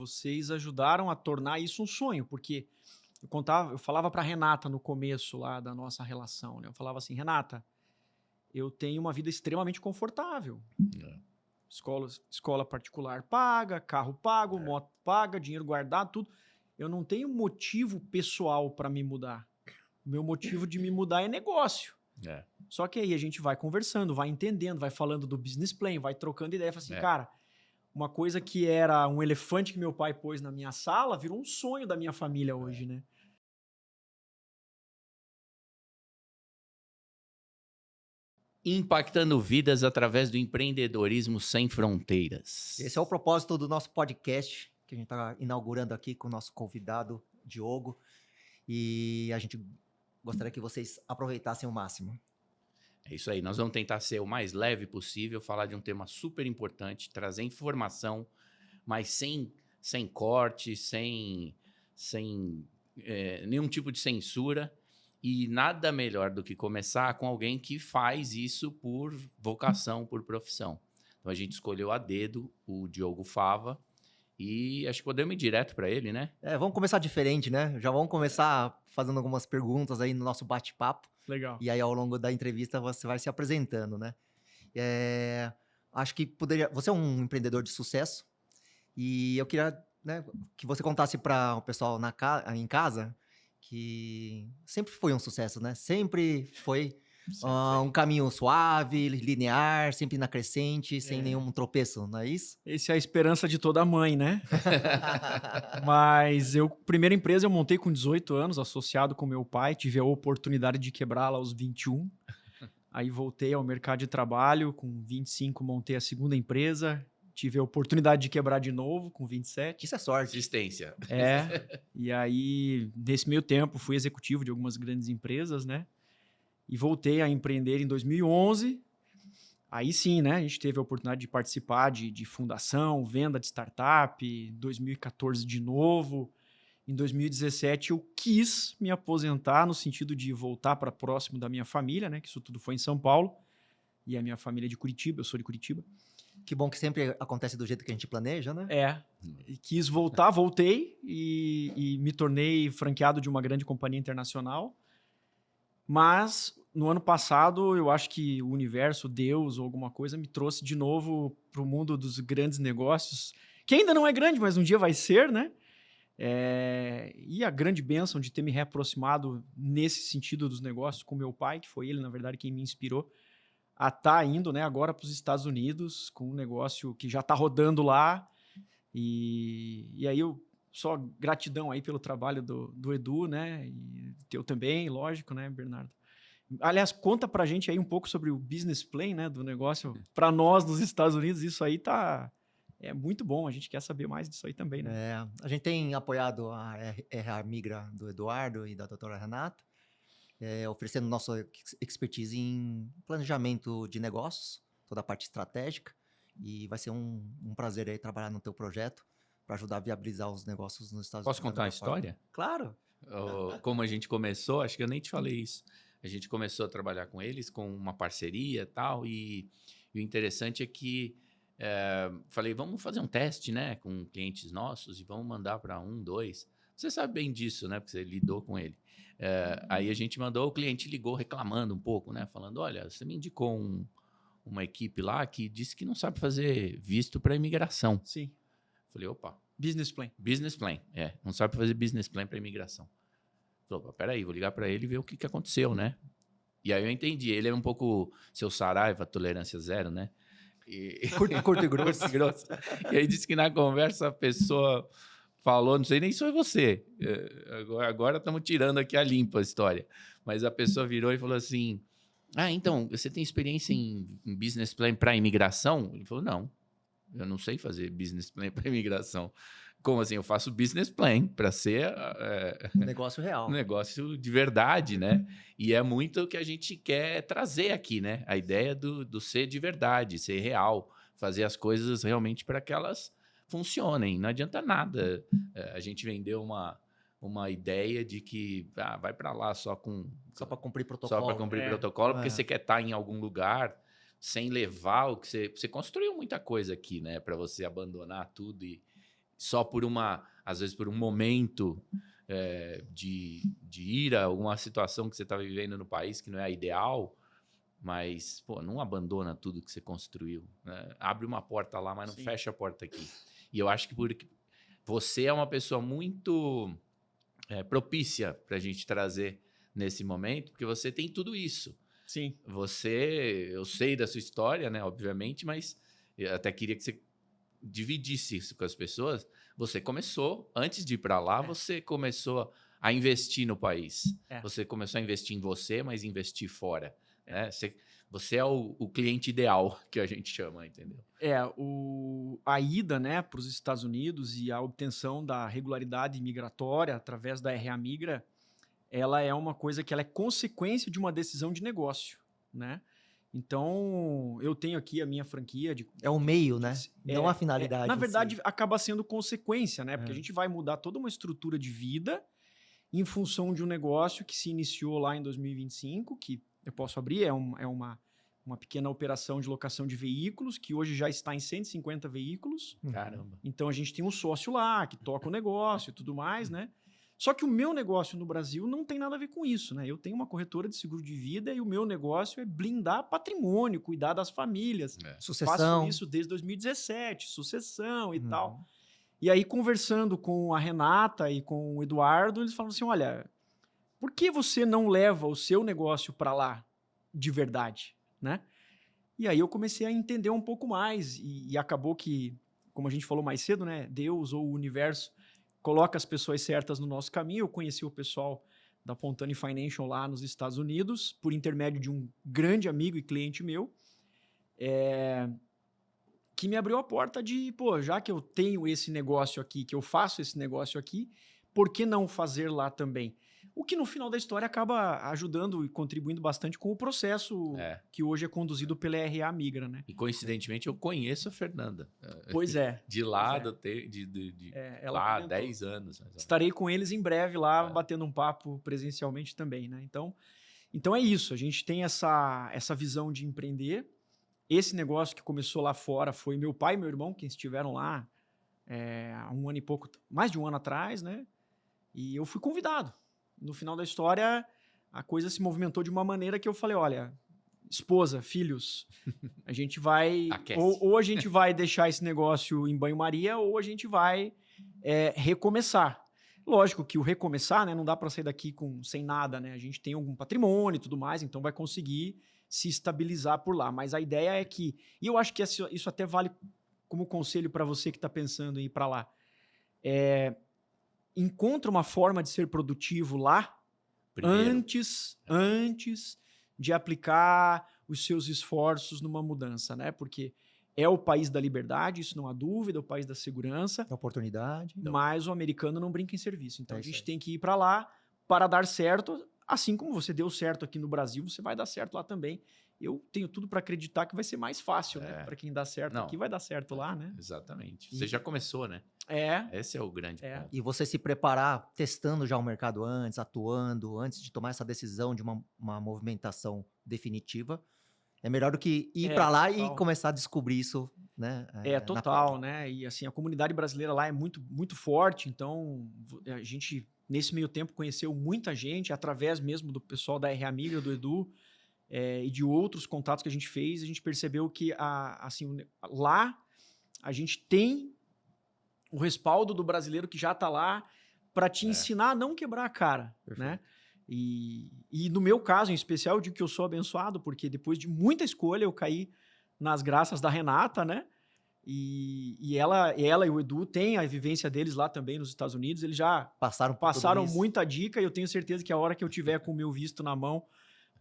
Vocês ajudaram a tornar isso um sonho, porque eu falava para Renata no começo lá da nossa relação, né? Eu falava assim, Renata, eu tenho uma vida extremamente confortável. É. Escola particular paga, carro pago, moto paga, dinheiro guardado, tudo. Eu não tenho motivo pessoal para me mudar. Meu motivo de me mudar é negócio. É. Só que aí a gente vai conversando, vai entendendo, vai falando do business plan, vai trocando ideia. Fala assim, cara, uma coisa que era um elefante que meu pai pôs na minha sala virou um sonho da minha família hoje, né? Impactando vidas através do empreendedorismo sem fronteiras. Esse é o propósito do nosso podcast, que a gente está inaugurando aqui com o nosso convidado, Diogo. E a gente gostaria que vocês aproveitassem o máximo. É isso aí, nós vamos tentar ser o mais leve possível, falar de um tema super importante, trazer informação, mas sem corte, sem nenhum tipo de censura. E nada melhor do que começar com alguém que faz isso por vocação, por profissão. Então a gente escolheu a dedo o Diogo Fava e acho que podemos ir direto para ele, né? Vamos começar diferente, né? Já vamos começar fazendo algumas perguntas aí no nosso bate-papo. Legal. E aí, ao longo da entrevista, você vai se apresentando, né? Acho que você é um empreendedor de sucesso e eu queria, né, que você contasse para o pessoal em casa que sempre foi um sucesso, né? Sempre foi um caminho suave, linear, sempre na crescente, sem nenhum tropeço, não é isso? Essa é a esperança de toda mãe, né? Mas primeira empresa eu montei com 18 anos, associado com meu pai, tive a oportunidade de quebrá-la aos 21. Aí voltei ao mercado de trabalho, com 25 montei a segunda empresa, tive a oportunidade de quebrar de novo com 27. Isso é sorte. Existência. E aí, nesse meio tempo, fui executivo de algumas grandes empresas, né? E voltei a empreender em 2011. Aí sim, né? A gente teve a oportunidade de participar de fundação, venda de startup, 2014 de novo. Em 2017 eu quis me aposentar no sentido de voltar para próximo da minha família, né? Que isso tudo foi em São Paulo. E a minha família é de Curitiba, eu sou de Curitiba. Que bom que sempre acontece do jeito que a gente planeja, né? E quis voltar, voltei e me tornei franqueado de uma grande companhia internacional. Mas no ano passado, eu acho que o universo, Deus ou alguma coisa me trouxe de novo para o mundo dos grandes negócios, que ainda não é grande, mas um dia vai ser, né? E a grande bênção de ter me reaproximado nesse sentido dos negócios com meu pai, que foi ele, na verdade, quem me inspirou a estar indo, né, agora para os Estados Unidos com um negócio que já está rodando lá. E aí eu só gratidão aí pelo trabalho do Edu, né? E teu também, lógico, né, Bernardo? Aliás, conta pra gente aí um pouco sobre o business plan, né, do negócio para nós nos Estados Unidos. Isso aí é muito bom. A gente quer saber mais disso aí também, né? A gente tem apoiado a RH Migra do Eduardo e da doutora Renata, oferecendo nossa expertise em planejamento de negócios, toda a parte estratégica, e vai ser um prazer aí trabalhar no teu projeto para ajudar a viabilizar os negócios nos Estados Unidos. Posso contar uma história? Claro. Como a gente começou, acho que eu nem te falei isso. A gente começou a trabalhar com eles, com uma parceria e tal, e o interessante é que falei, vamos fazer um teste, né, com clientes nossos e vamos mandar para 1, 2. Você sabe bem disso, né, porque você lidou com ele. Aí a gente mandou, o cliente ligou reclamando um pouco, né, falando, olha, você me indicou uma equipe lá que disse que não sabe fazer visto para imigração. Sim. Falei, opa. Business plan. Business plan, não sabe fazer business plan para imigração. Falei, peraí, vou ligar para ele e ver o que aconteceu, né? E aí eu entendi, ele é um pouco seu Saraiva, tolerância zero, né? Curto e grosso. Curto e grosso. E aí disse que na conversa a pessoa falou, não sei nem se foi você, agora estamos tirando aqui a limpa a história, mas a pessoa virou e falou assim, então, você tem experiência em business plan para imigração? Ele falou, não, eu não sei fazer business plan para imigração. Como assim? Eu faço business plan para ser um negócio real. Um negócio de verdade, né? E é muito o que a gente quer trazer aqui, né? A ideia do ser de verdade, ser real, fazer as coisas realmente para que elas funcionem. Não adianta nada a gente vender uma ideia de que vai para lá só para cumprir protocolo. Só para cumprir protocolo, porque você quer estar em algum lugar sem levar o que você construiu muita coisa aqui, né? Para você abandonar tudo e só por às vezes por um momento de ira, alguma situação que você está vivendo no país que não é a ideal, mas, pô, não abandona tudo que você construiu, né? Abre uma porta lá, mas não Sim. fecha a porta aqui. E eu acho que porque você é uma pessoa muito propícia para a gente trazer nesse momento, porque você tem tudo isso. Sim. Eu sei da sua história, né, obviamente, mas eu até queria que você dividisse isso com as pessoas. Você começou, antes de ir para lá, você começou a investir no país. Você começou a investir em você, mas investir fora. Né? Você é o cliente ideal, que a gente chama, entendeu? A ida, né, para os Estados Unidos e a obtenção da regularidade migratória através da RA Migra, ela é uma coisa que ela é consequência de uma decisão de negócio, né? Então, eu tenho aqui a minha franquia de... É o meio, né? Não a finalidade. Na verdade, acaba sendo consequência, né? Porque a gente vai mudar toda uma estrutura de vida em função de um negócio que se iniciou lá em 2025, que eu posso abrir, é uma pequena operação de locação de veículos, que hoje já está em 150 veículos. Caramba. Então, a gente tem um sócio lá, que toca o negócio e tudo mais, né? Só que o meu negócio no Brasil não tem nada a ver com isso, né? Eu tenho uma corretora de seguro de vida e o meu negócio é blindar patrimônio, cuidar das famílias. Sucessão. Faço isso desde 2017, sucessão e tal. E aí, conversando com a Renata e com o Eduardo, eles falam assim, olha, por que você não leva o seu negócio para lá de verdade, né? E aí eu comecei a entender um pouco mais e acabou que, como a gente falou mais cedo, né? Deus ou o universo coloca as pessoas certas no nosso caminho. Eu conheci o pessoal da Pontani Financial lá nos Estados Unidos, por intermédio de um grande amigo e cliente meu, que me abriu a porta de, pô, já que eu tenho esse negócio aqui, que eu faço esse negócio aqui, por que não fazer lá também? O que no final da história acaba ajudando e contribuindo bastante com o processo que hoje é conduzido pela RA Migra, né? E coincidentemente eu conheço a Fernanda. Pois é. De lá, ela lá há comentou. 10 anos. Estarei com eles em breve lá, batendo um papo presencialmente também, né? Então é isso, a gente tem essa visão de empreender. Esse negócio que começou lá fora foi meu pai e meu irmão, que estiveram lá há um ano e pouco, mais de um ano atrás, né? E eu fui convidado. No final da história, a coisa se movimentou de uma maneira que eu falei, olha, esposa, filhos, a gente vai... ou a gente vai deixar esse negócio em banho-maria, ou a gente vai recomeçar. Lógico que o recomeçar, né, não dá para sair daqui sem nada, né? A gente tem algum patrimônio e tudo mais, então vai conseguir se estabilizar por lá. Mas a ideia é que... E eu acho que isso até vale como conselho para você que está pensando em ir para lá. Encontra uma forma de ser produtivo lá antes de aplicar os seus esforços numa mudança, né? Porque é o país da liberdade, isso não há dúvida, é o país da segurança. Da oportunidade. Mas o americano não brinca em serviço. Então a gente tem que ir para lá para dar certo. Assim como você deu certo aqui no Brasil, você vai dar certo lá também. Eu tenho tudo para acreditar que vai ser mais fácil, né? Para quem dá certo aqui, vai dar certo lá, né? Exatamente. Você já começou, né? Esse é o grande ponto. E você se preparar, testando já o mercado antes, atuando, antes de tomar essa decisão de uma movimentação definitiva, é melhor do que ir para lá total. E começar a descobrir isso, né? Total, né? E assim, a comunidade brasileira lá é muito, muito forte, então a gente, nesse meio tempo, conheceu muita gente, através mesmo do pessoal da RA Migra, do Edu, e de outros contatos que a gente fez, a gente percebeu que lá a gente tem o respaldo do brasileiro que já está lá para te ensinar a não quebrar a cara, né? E no meu caso, em especial, eu digo que eu sou abençoado, porque depois de muita escolha eu caí nas graças da Renata, né? E ela e o Edu têm a vivência deles lá também nos Estados Unidos, eles já passaram muita dica e eu tenho certeza que a hora que eu tiver com o meu visto na mão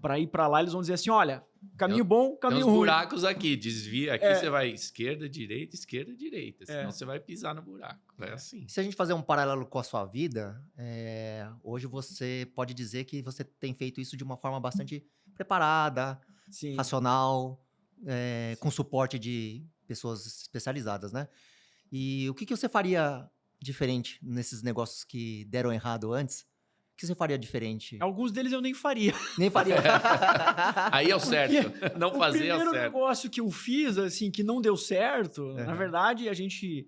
para ir para lá, eles vão dizer assim, olha, caminho bom, caminho ruim. Tem uns buracos aqui, desvia. Aqui você vai esquerda, direita, senão você vai pisar no buraco. É assim. Se a gente fazer um paralelo com a sua vida, hoje você pode dizer que você tem feito isso de uma forma bastante preparada, racional, com suporte de pessoas especializadas, né? E o que você faria diferente nesses negócios que deram errado antes? O que você faria diferente? Alguns deles eu nem faria. Nem faria. Aí é o certo. Não fazer é o certo. O primeiro negócio que eu fiz, assim, que não deu certo, na verdade, a gente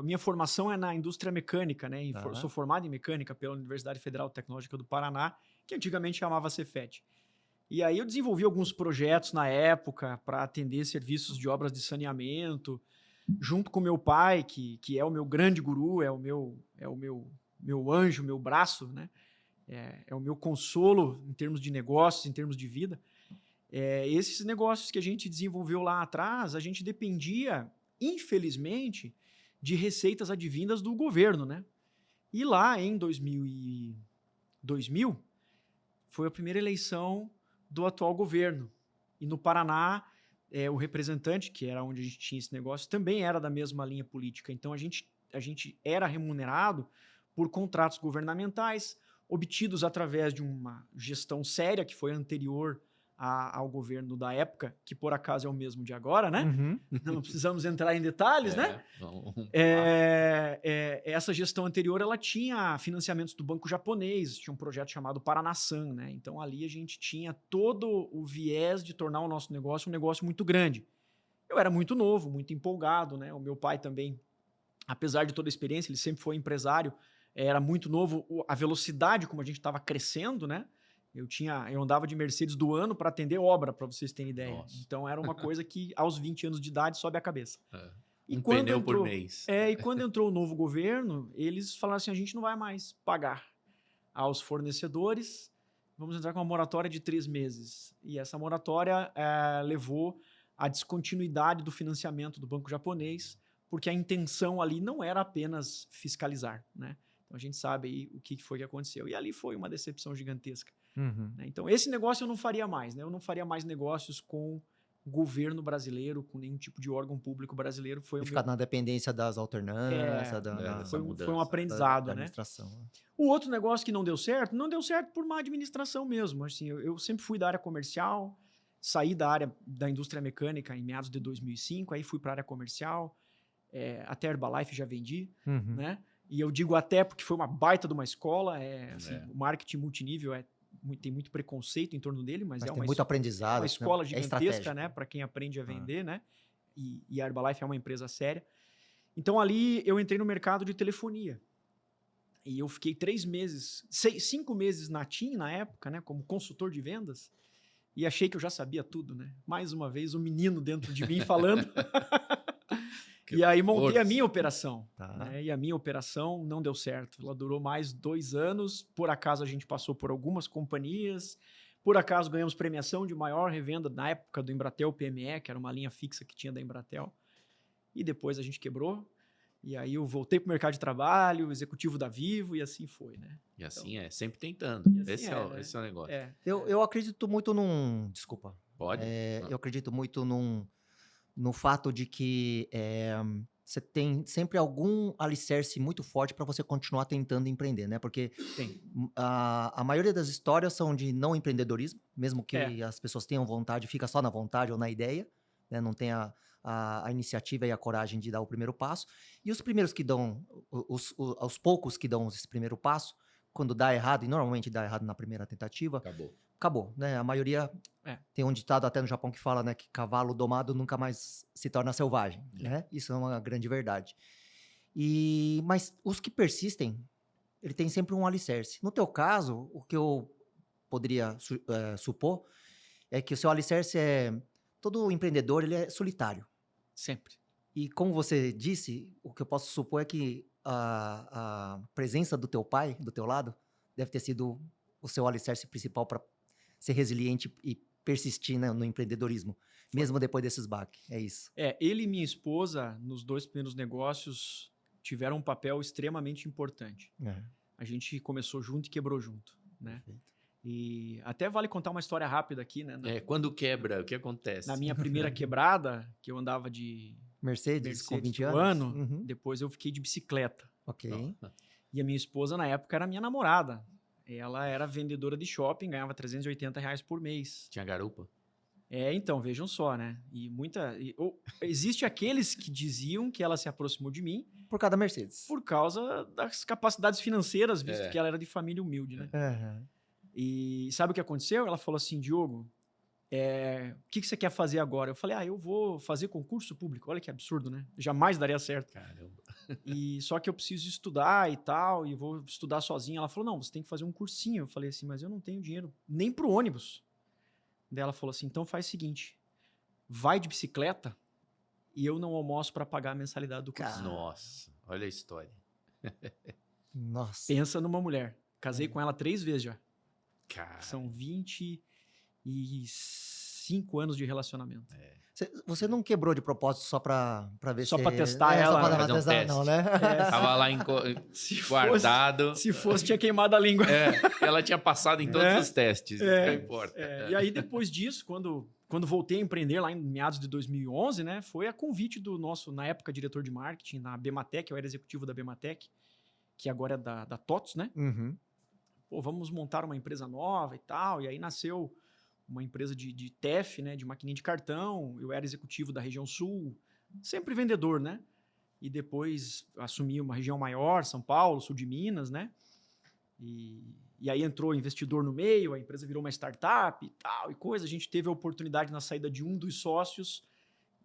minha formação é na indústria mecânica, né? Tá. Sou formado em mecânica pela Universidade Federal Tecnológica do Paraná, que antigamente chamava Cefet. E aí eu desenvolvi alguns projetos na época para atender serviços de obras de saneamento, junto com meu pai, que é o meu grande guru, é o meu anjo, meu braço, né? É o meu consolo em termos de negócios, em termos de vida. Esses negócios que a gente desenvolveu lá atrás, a gente dependia, infelizmente, de receitas advindas do governo, né? E lá em 2000 foi a primeira eleição do atual governo. E no Paraná, o representante, que era onde a gente tinha esse negócio, também era da mesma linha política. Então a gente era remunerado por contratos governamentais obtidos através de uma gestão séria que foi anterior ao governo da época, que por acaso é o mesmo de agora, né? Uhum. Não precisamos entrar em detalhes, né? Essa gestão anterior, ela tinha financiamentos do banco japonês, tinha um projeto chamado Paranasan, né? Então ali a gente tinha todo o viés de tornar o nosso negócio um negócio muito grande. Eu era muito novo, muito empolgado, né? O meu pai também, apesar de toda a experiência, ele sempre foi empresário, era muito novo, a velocidade como a gente estava crescendo, né? Eu andava de Mercedes do ano para atender obra, para vocês terem ideia. Nossa. Então era uma coisa que aos 20 anos de idade sobe a cabeça. Um pneu por mês. E quando entrou o novo governo, eles falaram assim, a gente não vai mais pagar aos fornecedores, vamos entrar com uma moratória de 3 meses. E essa moratória levou à descontinuidade do financiamento do banco japonês, porque a intenção ali não era apenas fiscalizar, né? Então a gente sabe aí o que foi que aconteceu. E ali foi uma decepção gigantesca. Uhum. Né? Então esse negócio eu não faria mais, né? Eu não faria mais negócios com governo brasileiro, com nenhum tipo de órgão público brasileiro. Foi Ficar na dependência das alternâncias, foi um aprendizado, da né? administração. O outro negócio que não deu certo por má administração mesmo. Assim, eu sempre fui da área comercial, saí da área da indústria mecânica em meados de 2005, aí fui para a área comercial, até Herbalife já vendi, Uhum. né? E eu digo até porque foi uma baita de uma escola, o marketing multinível tem muito preconceito em torno dele, mas Mas é tem uma, muito aprendizado. uma escola É gigantesca, estratégico. né? Para quem aprende a vender, né? E a Herbalife é uma empresa séria. Então ali eu entrei no mercado de telefonia. E eu fiquei 5 meses na TIM na época, né? Como consultor de vendas. E achei que eu já sabia tudo, né? Mais uma vez, o menino dentro de mim falando. E aí montei a minha operação. Tá. Né? E a minha operação não deu certo. Ela durou mais 2 anos. Por acaso a gente passou por algumas companhias. Por acaso ganhamos premiação de maior revenda na época do Embratel PME, que era uma linha fixa que tinha da Embratel. E depois a gente quebrou. E aí eu voltei para o mercado de trabalho, executivo da Vivo, e assim foi, né? E assim sempre tentando. E assim Esse é o negócio. Eu acredito muito num... Desculpa. Pode? Eu acredito muito no fato de que você tem sempre algum alicerce muito forte para você continuar tentando empreender, né? Porque a maioria das histórias são de não empreendedorismo, mesmo que as pessoas tenham vontade, fica só na vontade ou na ideia, né? Não tem a iniciativa e a coragem de dar o primeiro passo. E os primeiros que dão, os poucos que dão esse primeiro passo, quando dá errado, e normalmente dá errado na primeira tentativa, acabou, né? A maioria tem um ditado até no Japão que fala, né, que cavalo domado nunca mais se torna selvagem, né? Isso é uma grande verdade. Mas os que persistem, ele tem sempre um alicerce. No teu caso, o que eu poderia supor é que o seu alicerce todo empreendedor, ele é solitário. Sempre. E como você disse, o que eu posso supor é que a presença do teu pai, do teu lado, deve ter sido o seu alicerce principal para ser resiliente e persistir, né, no empreendedorismo, mesmo depois desses baques. É isso. Ele e minha esposa, nos 2 primeiros negócios, tiveram um papel extremamente importante. A gente começou junto e quebrou junto, né? E até vale contar uma história rápida aqui, né? Quando quebra, o que acontece? Na minha primeira quebrada, que eu andava de Mercedes com 20 anos, Uhum. Depois eu fiquei de bicicleta. Ok. E a minha esposa, na época, era minha namorada. Ela era vendedora de shopping, ganhava R$380 por mês. Tinha garupa? Então, vejam só, né? Existe aqueles que diziam que ela se aproximou de mim por causa da Mercedes. Por causa das capacidades financeiras, visto que ela era de família humilde, né? Uhum. E sabe o que aconteceu? Ela falou assim, Diogo, o que você quer fazer agora? Eu falei, eu vou fazer concurso público. Olha que absurdo, né? Jamais daria certo. Caramba. Só que eu preciso estudar e tal, e vou estudar sozinha. Ela falou, não, você tem que fazer um cursinho. Eu falei assim, mas eu não tenho dinheiro nem pro ônibus. Daí ela falou assim, então faz o seguinte, vai de bicicleta e eu não almoço para pagar a mensalidade do curso. Nossa, olha a história. Nossa. Pensa numa mulher. Casei com ela 3 vezes já. Cara, São 25 anos de relacionamento. Você não quebrou de propósito só pra ver Só se... pra testar Só ela, pra fazer um testar, teste. não, né? tava lá Se guardado. Se fosse, tinha queimado a língua. Ela tinha passado em todos os testes, isso que importa. E aí, depois disso, quando voltei a emprender lá em meados de 2011, né, foi a convite do nosso, na época, diretor de marketing na Bematec, eu era executivo da Bematec, que agora é da TOTS, né? Uhum. Pô, vamos montar uma empresa nova e tal. E aí nasceu uma empresa de TEF, né, de maquininha de cartão. Eu era executivo da região sul, sempre vendedor, né? E depois assumi uma região maior, São Paulo, sul de Minas, né? E aí entrou investidor no meio, a empresa virou uma startup e tal, e coisa. A gente teve a oportunidade na saída de um dos sócios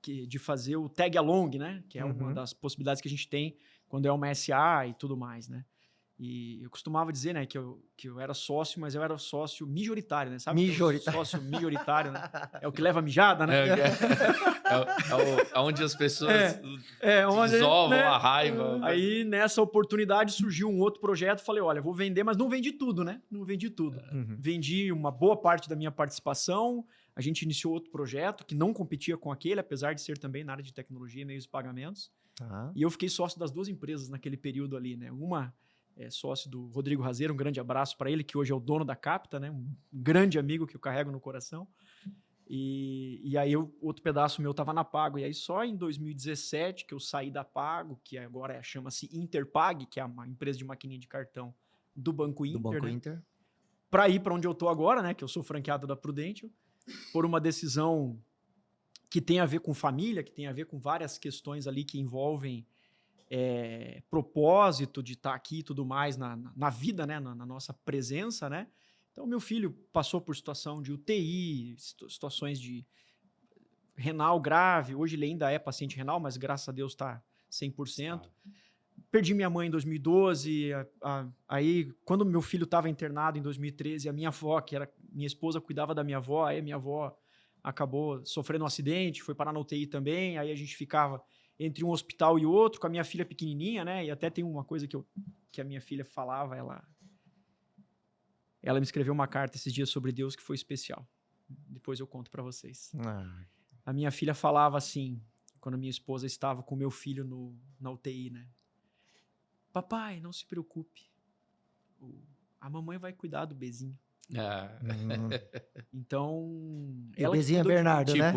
de fazer o tag along, né? Que é uma das possibilidades que a gente tem quando é uma SA e tudo mais, né? E eu costumava dizer, né, que eu era sócio, mas eu era sócio majoritário, né? Sabe? Majoritário. Sócio majoritário, né? É o que leva a mijada, né? Onde as pessoas onde, desovam né? a raiva. Aí, nessa oportunidade, surgiu um outro projeto. Falei, olha, vou vender, mas não vendi tudo, né? Não vendi tudo. Vendi uma boa parte da minha participação. A gente iniciou outro projeto que não competia com aquele, apesar de ser também na área de tecnologia e meios de pagamentos. E eu fiquei sócio das 2 empresas naquele período ali, né? Uma sócio do Rodrigo Razeiro, um grande abraço para ele, que hoje é o dono da Capta, né? Um grande amigo que eu carrego no coração. E aí outro pedaço meu estava na Pago. E aí só em 2017 que eu saí da Pago, que agora chama-se Interpag, que é uma empresa de maquininha de cartão do Banco Inter. Do Banco né? Inter. Para ir para onde eu tô agora, né? Que eu sou franqueado da Prudential, por uma decisão que tem a ver com família, que tem a ver com várias questões ali que envolvem propósito de estar aqui e tudo mais na vida, né? Na nossa presença, né? Então, meu filho passou por situação de UTI, situações de renal grave. Hoje ele ainda é paciente renal, mas graças a Deus está 100%. Perdi minha mãe em 2012. Aí, quando meu filho estava internado em 2013, a minha avó, que era minha esposa, cuidava da minha avó. Aí minha avó acabou sofrendo um acidente, foi parar na UTI também. Aí a gente ficava entre um hospital e outro, com a minha filha pequenininha, né? E até tem uma coisa que a minha filha falava, ela me escreveu uma carta esses dias sobre Deus que foi especial. Depois eu conto para vocês. A minha filha falava assim, quando a minha esposa estava com o meu filho na UTI, né? Papai, não se preocupe. A mamãe vai cuidar do Bezinho. Então... O Bezinho é Bernardo, né?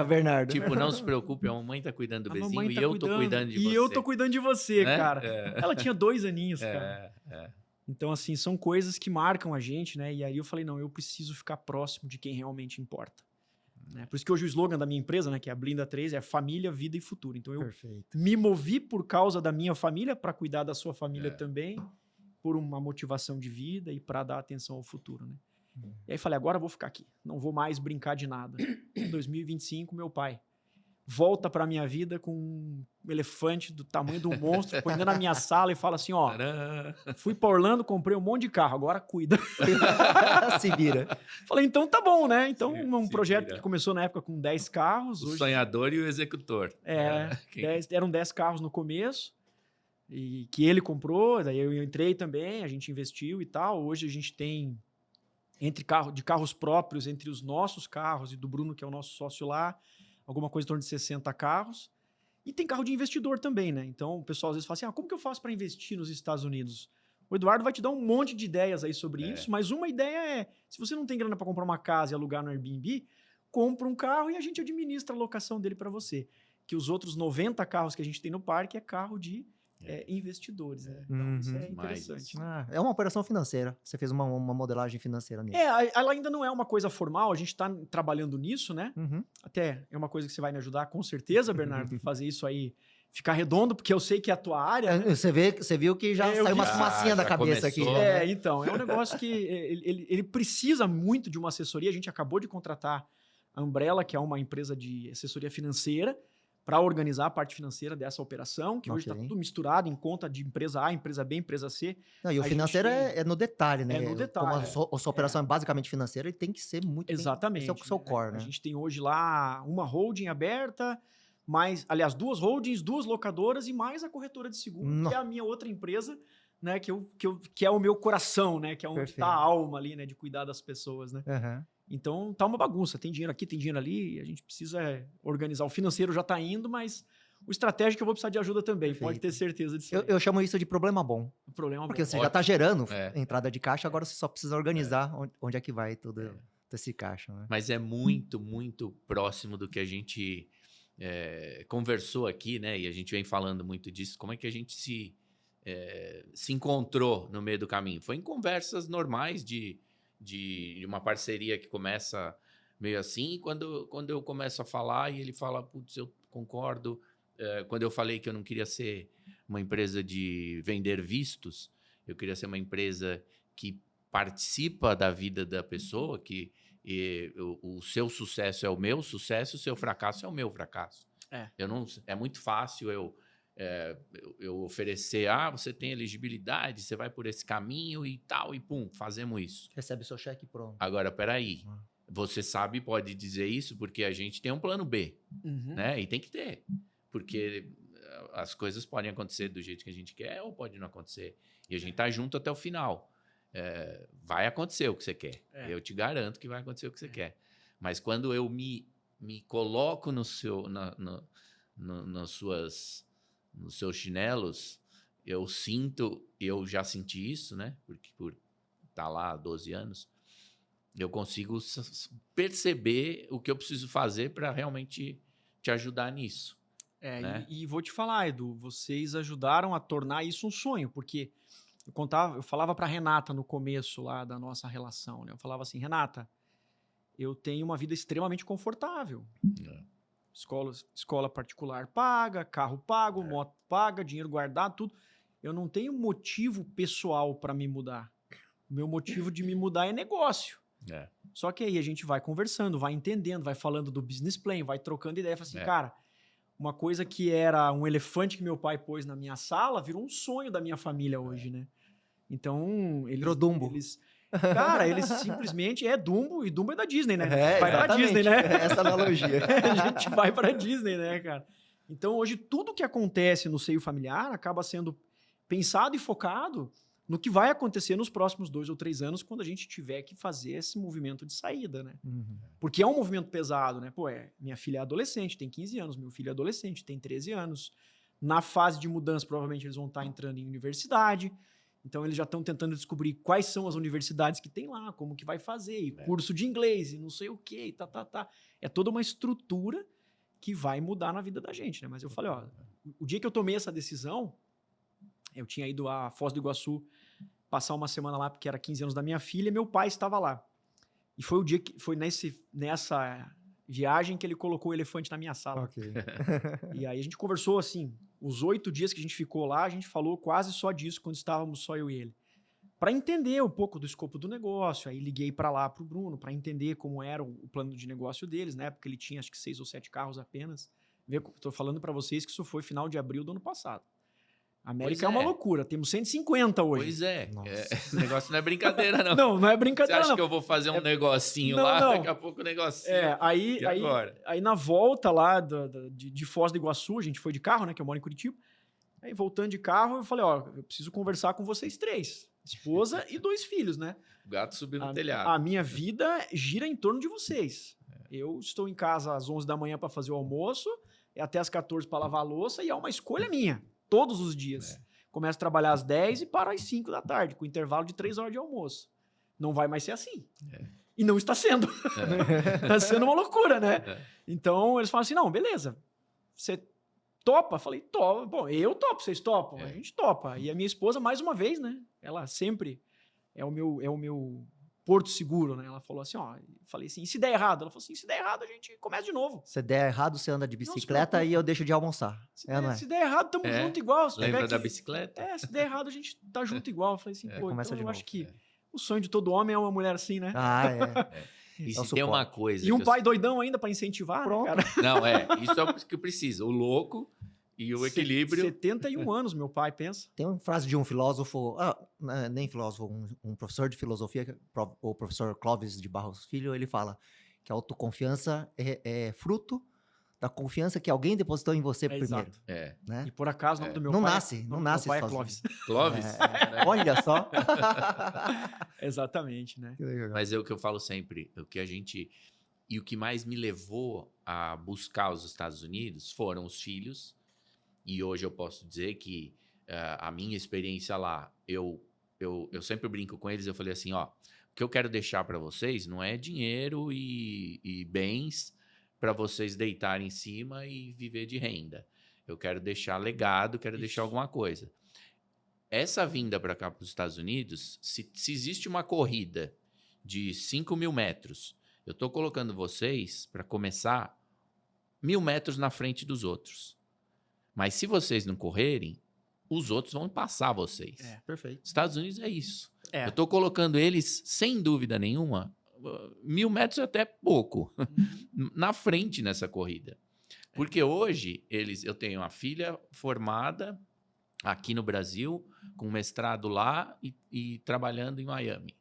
Bernardo. Tipo, não se preocupe, a mamãe tá cuidando do Bezinho e eu tô cuidando de você. E eu tô cuidando de você, né? cara. Ela tinha 2 aninhos, cara. Então, assim, são coisas que marcam a gente, né? E aí eu falei, não, eu preciso ficar próximo de quem realmente importa. Né? Por isso que hoje o slogan da minha empresa, né, que é a Blinda 3, é família, vida e futuro. Então, eu me movi por causa da minha família, para cuidar da sua família também, por uma motivação de vida e para dar atenção ao futuro, né? E aí falei, agora eu vou ficar aqui. Não vou mais brincar de nada. Em 2025, meu pai volta para minha vida com um elefante do tamanho de um monstro, põe dentro da minha sala e fala assim, ó, fui para Orlando, comprei um monte de carro, agora cuida. Se vira. Falei, então tá bom, né? Então um projeto que começou na época com 10 carros. O sonhador e o executor. Eram 10 carros no começo, e que ele comprou, daí eu entrei também, a gente investiu e tal. Hoje a gente tem, de carros próprios, entre os nossos carros e do Bruno, que é o nosso sócio lá, alguma coisa em torno de 60 carros. E tem carro de investidor também, né? Então, o pessoal às vezes fala assim, como que eu faço para investir nos Estados Unidos? O Eduardo vai te dar um monte de ideias aí sobre isso, mas uma ideia é, se você não tem grana para comprar uma casa e alugar no Airbnb, compra um carro e a gente administra a locação dele para você. Que os outros 90 carros que a gente tem no parque é carro de investidores, né? Então, isso é interessante. É uma operação financeira. Você fez uma modelagem financeira nisso. Ela ainda não é uma coisa formal, a gente está trabalhando nisso, né? Até é uma coisa que você vai me ajudar, com certeza, Bernardo, fazer isso aí ficar redondo, porque eu sei que é a tua área. Né? Você viu que já Eu saiu uma vi. fumacinha da Já cabeça aqui. começou. Né? Então, é um negócio que ele precisa muito de uma assessoria. A gente acabou de contratar a Umbrella, que é uma empresa de assessoria financeira, para organizar a parte financeira dessa operação, que hoje está Ok. tudo misturado em conta de empresa A, empresa B, empresa C. Não, e o A financeiro gente- é no detalhe, né? É no Como detalhe. a sua operação é basicamente financeira, ele tem que ser muito Exatamente. bem... Esse é o seu né? core, A né? gente tem hoje lá uma holding aberta, aliás, 2 holdings, 2 locadoras e mais a corretora de seguro, que é a minha outra empresa, né? Que é o meu coração, né? Que é onde está Perfeito. a alma ali, né? De cuidar das pessoas, né? Aham. Então tá uma bagunça. Tem dinheiro aqui, tem dinheiro ali, e a gente precisa organizar. O financeiro já tá indo, mas o estratégico eu vou precisar de ajuda também. Perfeito. Pode ter certeza disso. Eu chamo isso de problema bom. O problema é Porque bom. você já está gerando É. entrada de caixa, agora você só precisa organizar onde é que vai todo esse caixa, né? Mas é muito, muito próximo do que a gente conversou aqui, né? E a gente vem falando muito disso. Como é que a gente se encontrou no meio do caminho? Foi em conversas normais de uma parceria que começa meio assim. Quando eu começo a falar e ele fala, putz, eu concordo. Quando eu falei que eu não queria ser uma empresa de vender vistos, eu queria ser uma empresa que participa da vida da pessoa, que o seu sucesso é o meu sucesso, o seu fracasso é o meu fracasso. É muito fácil eu oferecer, você tem elegibilidade, você vai por esse caminho e tal, e pum, fazemos isso. Recebe seu cheque pronto. Agora, peraí, você pode dizer isso porque a gente tem um plano B, Uhum. né? E tem que ter, porque as coisas podem acontecer do jeito que a gente quer ou pode não acontecer. E a gente tá junto até o final. Vai acontecer o que você quer. Eu te garanto que vai acontecer o que você quer. Mas quando eu me coloco nos seus chinelos, eu já senti isso, né? Porque por estar lá há 12 anos, eu consigo perceber o que eu preciso fazer para realmente te ajudar nisso. Né? E vou te falar, Edu, vocês ajudaram a tornar isso um sonho, porque eu falava para Renata no começo lá da nossa relação, né? Eu falava assim, Renata, eu tenho uma vida extremamente confortável. Escola particular paga, carro pago, moto paga, dinheiro guardado, tudo. Eu não tenho motivo pessoal para me mudar. O meu motivo de me mudar é negócio. Só que aí a gente vai conversando, vai entendendo, vai falando do business plan, vai trocando ideia. Fala assim, cara, uma coisa que era um elefante que meu pai pôs na minha sala virou um sonho da minha família hoje, né? Então, Virou Dumbo. Cara, eles simplesmente Dumbo, e Dumbo é da Disney, né? Vai pra exatamente. Disney, né? Essa analogia. A gente vai pra Disney, né, cara? Então, hoje, tudo que acontece no seio familiar acaba sendo pensado e focado no que vai acontecer nos próximos 2 ou 3 anos, quando a gente tiver que fazer esse movimento de saída, né? Uhum. Porque é um movimento pesado, né? Minha filha é adolescente, tem 15 anos, meu filho é adolescente, tem 13 anos. Na fase de mudança, provavelmente eles vão estar entrando em universidade. Então, eles já estão tentando descobrir quais são as universidades que tem lá, como que vai fazer, e curso de inglês, e não sei o quê, e tá. É toda uma estrutura que vai mudar na vida da gente, né? Mas eu falei, o dia que eu tomei essa decisão, eu tinha ido a Foz do Iguaçu passar uma semana lá, porque era 15 anos da minha filha, e meu pai estava lá. E foi o dia que foi nessa viagem que ele colocou o elefante na minha sala. Okay. E aí a gente conversou assim, os 8 dias que a gente ficou lá, a gente falou quase só disso quando estávamos só eu e ele. Para entender um pouco do escopo do negócio, aí liguei para lá pro Bruno, para entender como era o plano de negócio deles, né? Porque ele tinha acho que 6 ou 7 carros apenas. Estou falando para vocês que isso foi final de abril do ano passado. A América é uma loucura, temos 150 hoje. Pois é, esse negócio não é brincadeira, não. Não é brincadeira, Você acha que eu vou fazer um negocinho lá, daqui a pouco o negocinho... Aí na volta lá de Foz do Iguaçu, a gente foi de carro, né, que eu moro em Curitiba, aí voltando de carro, eu falei, eu preciso conversar com vocês 3, esposa e 2 filhos, né? O gato subiu no telhado. A minha vida gira em torno de vocês. Eu estou em casa às 11 da manhã para fazer o almoço, até às 14 para lavar a louça, e é uma escolha minha. Todos os dias. Começo a trabalhar às 10 e paro às 5 da tarde, com intervalo de 3 horas de almoço. Não vai mais ser assim. E não está sendo. Está sendo uma loucura, né? Então, eles falam assim, não, beleza. Você topa? Falei, topa. Bom, eu topo, vocês topam? A gente topa. E a minha esposa, mais uma vez, né? Ela sempre é o meu Porto Seguro, né? Ela falou assim, ó, eu falei assim, e se der errado? Ela falou assim, se der errado, a gente começa de novo. Se der errado, você anda de se bicicleta preocupa. e eu deixo de almoçar. Se, É, der, não é? se der errado, tamo É, junto igual. Se lembra tiver da que- bicicleta? se der errado, a gente tá junto igual. Eu falei assim, pô, começa então de eu novo. acho que o sonho de todo homem é uma mulher assim, né? Ah, é. E É o se tem uma suporte. coisa... E um que eu- pai doidão ainda pra incentivar, Pronto. cara. Não, isso é o que precisa. O louco e o equilíbrio. 71 anos, meu pai, pensa. Tem uma frase de um filósofo, nem filósofo, um professor de filosofia, o professor Clóvis de Barros Filho, ele fala que a autoconfiança é fruto da confiança que alguém depositou em você primeiro, Exato. É. né? E por acaso, o nome do meu Não pai... nasce, o não nome do nasce meu pai é sozinho. Clóvis. Clóvis? né? Olha só. Exatamente, né? Que legal. Mas é o que eu falo sempre, o que a gente... E o que mais me levou a buscar os Estados Unidos foram os filhos. E hoje eu posso dizer que a minha experiência lá, eu sempre brinco com eles, eu falei assim, ó, o que eu quero deixar para vocês não é dinheiro e bens para vocês deitarem em cima e viver de renda. Eu quero deixar legado, quero deixar alguma coisa. Essa vinda para cá, para os Estados Unidos, se existe uma corrida de 5.000 metros, eu estou colocando vocês, para começar, 1.000 metros na frente dos outros. Mas se vocês não correrem, os outros vão passar vocês. Perfeito. Estados Unidos é isso. É. Eu estou colocando eles, sem dúvida nenhuma, 1.000 metros é até pouco, na frente nessa corrida. Porque hoje, eu tenho uma filha formada aqui no Brasil, com mestrado lá e trabalhando em Miami.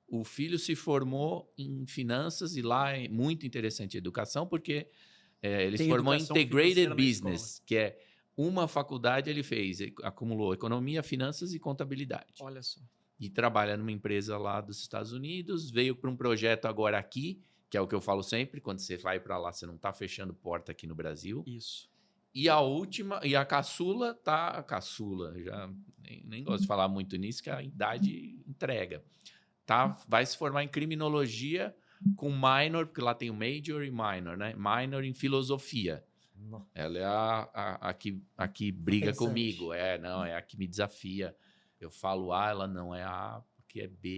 O filho se formou em finanças e lá é muito interessante a educação, porque ele se Tem formou em educação Integrated financeira na Business, que é uma faculdade ele fez, acumulou economia, finanças e contabilidade. Olha só. E trabalha numa empresa lá dos Estados Unidos, veio para um projeto agora aqui, que é o que eu falo sempre, quando você vai para lá, você não está fechando porta aqui no Brasil. Isso. E a última, e a caçula já nem gosto de falar muito nisso, que a idade entrega. Vai se formar em criminologia com minor, porque lá tem o major e minor, né? Minor em filosofia. Ela é a que briga Pensante. comigo. É a que me desafia. Eu falo A, ela não é A, porque é B,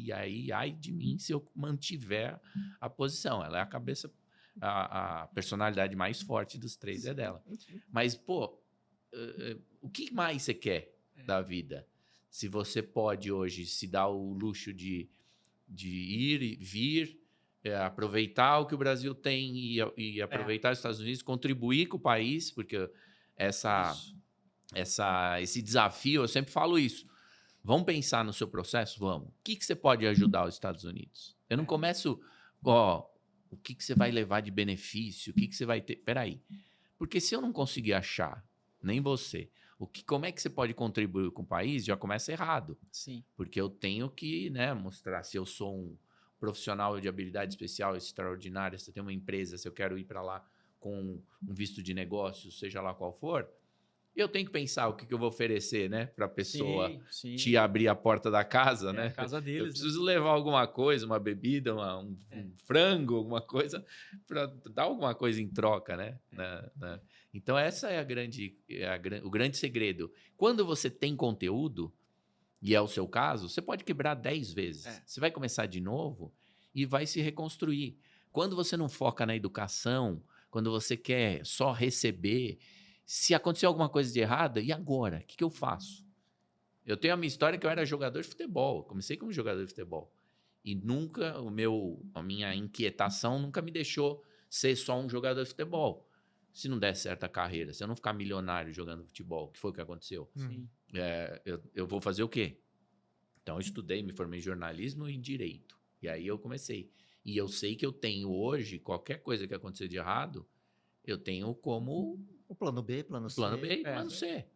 e aí, ai de mim se eu mantiver a posição. Ela é a cabeça, a personalidade mais forte dos três é dela. Mas, pô, o que mais você quer da vida? Se você pode hoje se dar o luxo de ir e vir, aproveitar o que o Brasil tem e aproveitar os Estados Unidos, contribuir com o país, porque esse desafio, eu sempre falo isso. Vamos pensar no seu processo? Vamos. O que você pode ajudar os Estados Unidos? Eu não começo, o que você vai levar de benefício? O que você vai ter? Peraí. Porque se eu não conseguir achar, nem você, como é que você pode contribuir com o país, já começa errado. Sim. Porque eu tenho que mostrar se eu sou um profissional de habilidade especial extraordinária, se eu tenho uma empresa, se eu quero ir para lá com um visto de negócio, seja lá qual for, eu tenho que pensar o que eu vou oferecer, né, para a pessoa te abrir a porta da casa, né? A casa deles. Eu preciso levar alguma coisa, uma bebida, um frango, alguma coisa, para dar alguma coisa em troca, né? Então, essa é o grande segredo. Quando você tem conteúdo, e é o seu caso, você pode quebrar 10 vezes. Você vai começar de novo e vai se reconstruir. Quando você não foca na educação, quando você quer só receber, se acontecer alguma coisa de errada, e agora? O que eu faço? Eu tenho a minha história que eu era jogador de futebol. Comecei como jogador de futebol. E nunca, a minha inquietação nunca me deixou ser só um jogador de futebol. Se não der certa carreira, se eu não ficar milionário jogando futebol, que foi o que aconteceu, eu vou fazer o quê? Então, eu estudei, me formei em jornalismo e em direito. E aí eu comecei. E eu sei que eu tenho hoje, qualquer coisa que acontecer de errado, eu tenho como... O plano B, plano C. Plano B e plano C.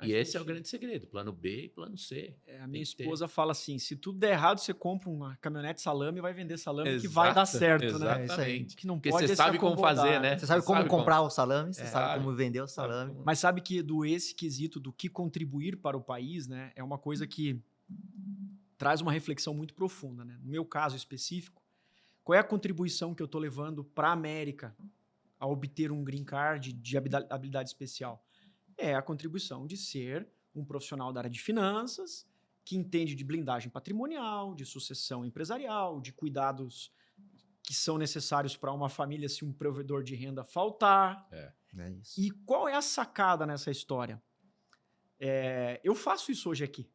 E esse é o grande segredo, plano B e plano C. A minha esposa fala assim, se tudo der errado, você compra uma caminhonete salame e vai vender salame que vai dar certo, né? Exatamente. Que não Porque pode você sabe como fazer, né? Você sabe como comprar o salame, você sabe como vender o Sabe salame. como- Mas sabe que esse quesito do que contribuir para o país, né, é uma coisa que traz uma reflexão muito profunda, né? No meu caso específico, qual é a contribuição que eu estou levando para a América a obter um green card de habilidade especial? É a contribuição de ser um profissional da área de finanças que entende de blindagem patrimonial, de sucessão empresarial, de cuidados que são necessários para uma família se um provedor de renda faltar. É isso. E qual é a sacada nessa história? Eu faço isso hoje aqui.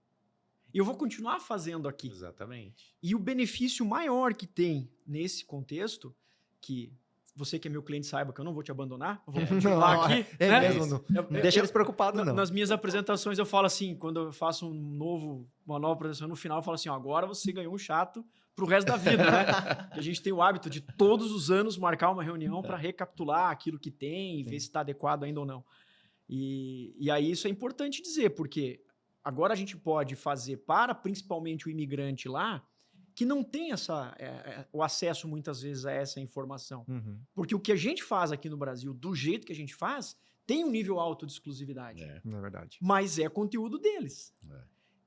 E eu vou continuar fazendo aqui. Exatamente. E o benefício maior que tem nesse contexto, que você que é meu cliente saiba que eu não vou te abandonar, eu vou continuar aqui. É né? mesmo, não deixa eles preocupados, não. Nas minhas apresentações eu falo assim, quando eu faço uma nova apresentação, no final eu falo assim, ó, agora você ganhou um chato pro resto da vida, né? Que a gente tem o hábito de todos os anos marcar uma reunião para recapitular aquilo que tem e ver se está adequado ainda ou não. E aí isso é importante dizer, porque agora a gente pode fazer para principalmente o imigrante lá, que não tem o acesso muitas vezes a essa informação. Uhum. Porque o que a gente faz aqui no Brasil, do jeito que a gente faz, tem um nível alto de exclusividade. Não é verdade. Mas é conteúdo deles.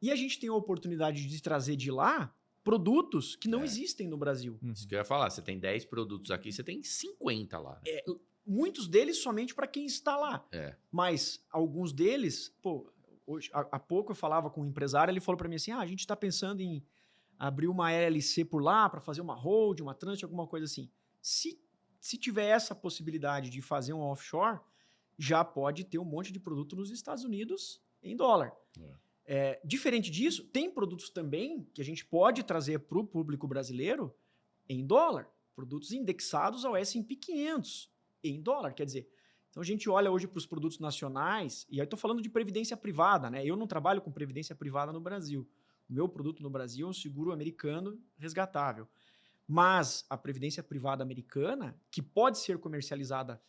E a gente tem a oportunidade de trazer de lá produtos que não existem no Brasil. Isso que eu ia falar, você tem 10 produtos aqui, você tem 50 lá. Né? Muitos deles somente para quem está lá. Mas alguns deles, hoje, há pouco eu falava com um empresário, ele falou para mim assim, a gente está pensando em abrir uma LLC por lá para fazer uma hold, uma trust, alguma coisa assim. Se tiver essa possibilidade de fazer um offshore, já pode ter um monte de produto nos Estados Unidos em dólar. Diferente disso, tem produtos também que a gente pode trazer para o público brasileiro em dólar. Produtos indexados ao S&P 500 em dólar. Quer dizer, então a gente olha hoje para os produtos nacionais, e aí estou falando de previdência privada, né? Eu não trabalho com previdência privada no Brasil. O meu produto no Brasil é um seguro americano resgatável. Mas a previdência privada americana, que pode ser comercializada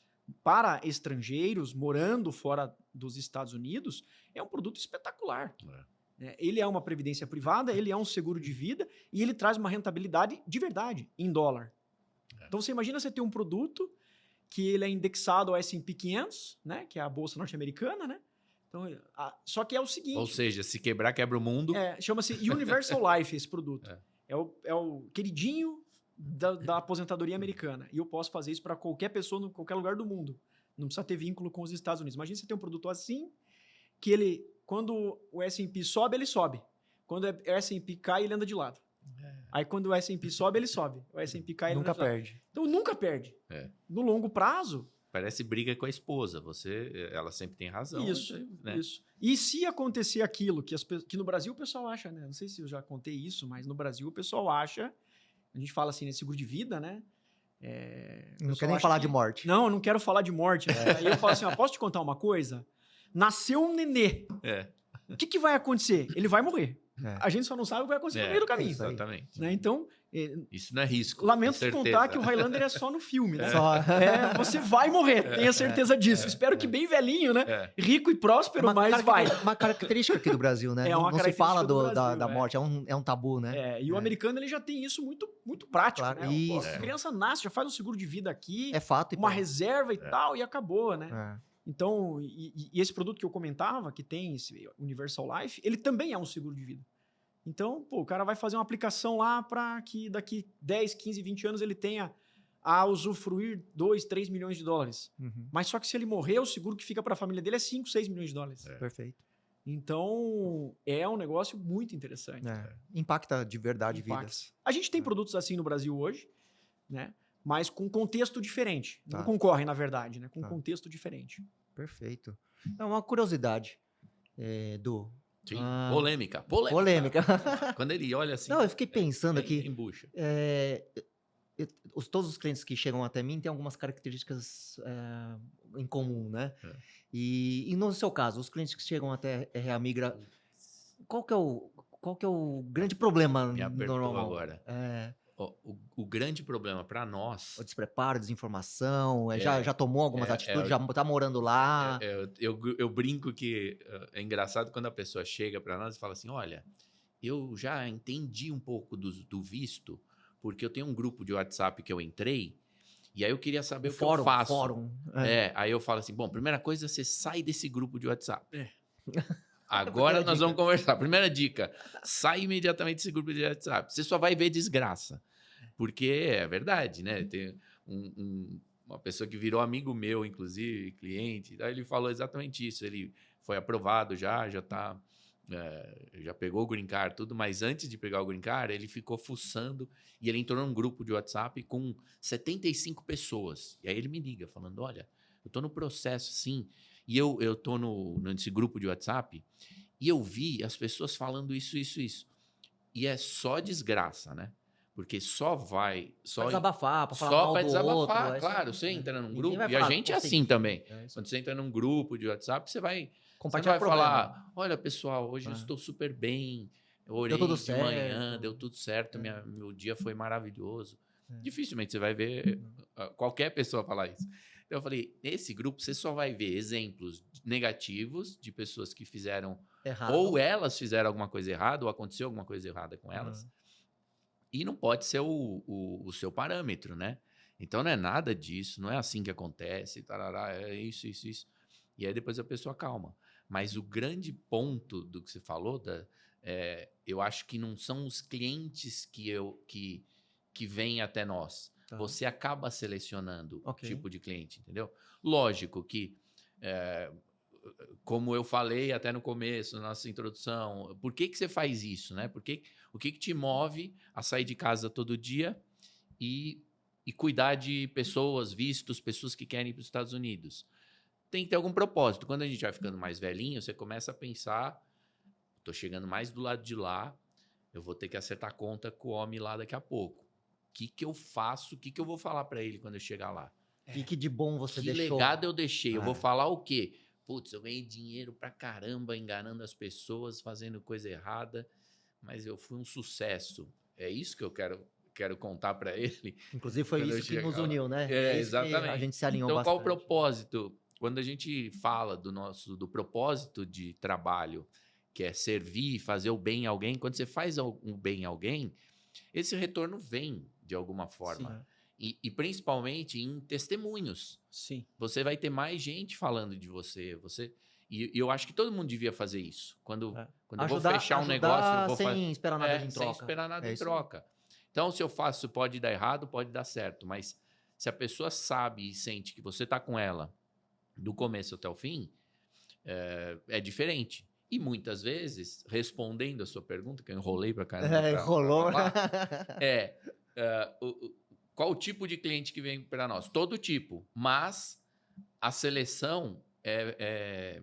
para estrangeiros morando fora dos Estados Unidos, é um produto espetacular. Ele é uma previdência privada, ele é um seguro de vida e ele traz uma rentabilidade de verdade, em dólar. Então você imagina você ter um produto que ele é indexado ao S&P 500, né, que é a bolsa norte-americana, né? Então, só que é o seguinte... Ou seja, se quebrar, quebra o mundo. Chama-se Universal Life esse produto. É o queridinho da aposentadoria americana. E eu posso fazer isso para qualquer pessoa, em qualquer lugar do mundo. Não precisa ter vínculo com os Estados Unidos. Imagina você ter um produto assim, que ele, quando o S&P sobe, ele sobe. Quando o S&P cai, ele anda de lado. Aí quando o S&P sobe, ele sobe. O S&P cai, ele anda de lado. Nunca perde. Então nunca perde. No longo prazo... Parece briga com a esposa. Ela sempre tem razão. Isso, né? isso. E se acontecer aquilo que no Brasil o pessoal acha, né? Não sei se eu já contei isso, mas no Brasil o pessoal acha, a gente fala assim, né? Seguro de vida, né? Não quer nem falar de morte. Não, eu não quero falar de morte. Né? Aí eu falo assim, posso te contar uma coisa? Nasceu um nenê. O que vai acontecer? Ele vai morrer. A gente só não sabe o que vai acontecer no meio do caminho. Exatamente. Né? Então... isso não é risco. Lamento te contar que o Highlander é só no filme, né? Você vai morrer, tenha certeza disso. Espero que bem velhinho, né? Rico e próspero, mas vai. Uma característica aqui do Brasil, né? Não se fala da morte, é um tabu, né? E o americano ele já tem isso muito, muito prático, claro, né? Isso. A criança nasce, já faz um seguro de vida aqui, é fato, uma reserva e tal, e acabou, né? Então, e esse produto que eu comentava, que tem esse Universal Life, ele também é um seguro de vida. Então, o cara vai fazer uma aplicação lá para que daqui 10, 15, 20 anos ele tenha a usufruir 2, 3 milhões de dólares. Mas só que se ele morrer, o seguro que fica para a família dele é 5, 6 milhões de dólares. Perfeito. Então, é um negócio muito interessante. Impacta de verdade vidas. A gente tem produtos assim no Brasil hoje, né? Mas com contexto diferente. Não concorrem, na verdade, né? Com contexto diferente. Perfeito. É uma curiosidade, Du. Sim, polêmica. Quando ele olha assim... Não, eu fiquei pensando aqui... Embucha. Todos os clientes que chegam até mim têm algumas características em comum, né? E no seu caso, os clientes que chegam até RA Migra, qual que é o grande problema Me apertou normal? agora. O grande problema para nós... O despreparo, desinformação, já tomou algumas atitudes, já está morando lá. Eu brinco que é engraçado quando a pessoa chega para nós e fala assim, olha, eu já entendi um pouco do visto, porque eu tenho um grupo de WhatsApp que eu entrei, e aí eu queria saber o que eu faço. Aí eu falo assim, bom, primeira coisa, você sai desse grupo de WhatsApp. Agora nós vamos conversar. Primeira dica, sai imediatamente desse grupo de WhatsApp. Você só vai ver desgraça. Porque é verdade, né? Tem uma pessoa que virou amigo meu, inclusive, cliente. Daí ele falou exatamente isso. Ele foi aprovado já está já pegou o Green Card, tudo, mas antes de pegar o Green Card, ele ficou fuçando e ele entrou num grupo de WhatsApp com 75 pessoas. E aí ele me liga falando, olha, eu tô no processo, sim, e eu tô nesse grupo de WhatsApp e eu vi as pessoas falando isso. E é só desgraça, né? Porque só vai... Pra desabafar, pra falar só mal pra do desabafar, outro. claro. Você entra num Ninguém grupo, vai e a falar, gente é assim consegui. também. Isso. Quando você entra num grupo de WhatsApp, você vai Compartilhar problema. falar, olha, pessoal, hoje eu estou super bem, eu orei tudo de manhã, certo. deu tudo certo, meu dia foi maravilhoso. É. Dificilmente você vai ver qualquer pessoa falar isso. Então eu falei, nesse grupo você só vai ver exemplos negativos de pessoas que fizeram, Errado. ou elas fizeram alguma coisa errada, ou aconteceu alguma coisa errada com elas. E não pode ser o seu parâmetro, né? Então não é nada disso, não é assim que acontece, tarará, é isso. E aí depois a pessoa calma. Mas o grande ponto do que você falou, eu acho que não são os clientes que vêm até nós. Tá. Você acaba selecionando o Ok. tipo de cliente, entendeu? Lógico que, como eu falei até no começo, na nossa introdução, por que você faz isso, né? O que te move a sair de casa todo dia e cuidar de pessoas, vistos, pessoas que querem ir para os Estados Unidos? Tem que ter algum propósito. Quando a gente vai ficando mais velhinho, você começa a pensar, estou chegando mais do lado de lá, eu vou ter que acertar conta com o homem lá daqui a pouco. O que eu faço? O que eu vou falar para ele quando eu chegar lá? O que de bom você Que deixou? legado eu deixei? Eu vou falar o quê? Putz, eu ganhei dinheiro pra caramba, enganando as pessoas, fazendo coisa errada, mas eu fui um sucesso. É isso que eu quero contar para ele. Inclusive foi Quando eu isso que chegar nos lá. uniu, né? Isso que Exatamente. a gente se alinhou Então, bastante. qual o propósito? Quando a gente fala do propósito de trabalho, que é servir, fazer o bem a alguém, quando você faz um bem a alguém, esse retorno vem de alguma forma. E principalmente em testemunhos. Sim. Você vai ter mais gente falando de você. E eu acho que todo mundo devia fazer isso. Quando eu vou fechar um negócio, eu vou sem esperar nada em troca. Sem esperar nada em troca. Então, se eu faço, pode dar errado, pode dar certo. Mas se a pessoa sabe e sente que você está com ela do começo até o fim, é diferente. E muitas vezes, respondendo a sua pergunta, que eu enrolei para caramba. Enrolou. Qual o tipo de cliente que vem para nós? Todo tipo, mas a seleção é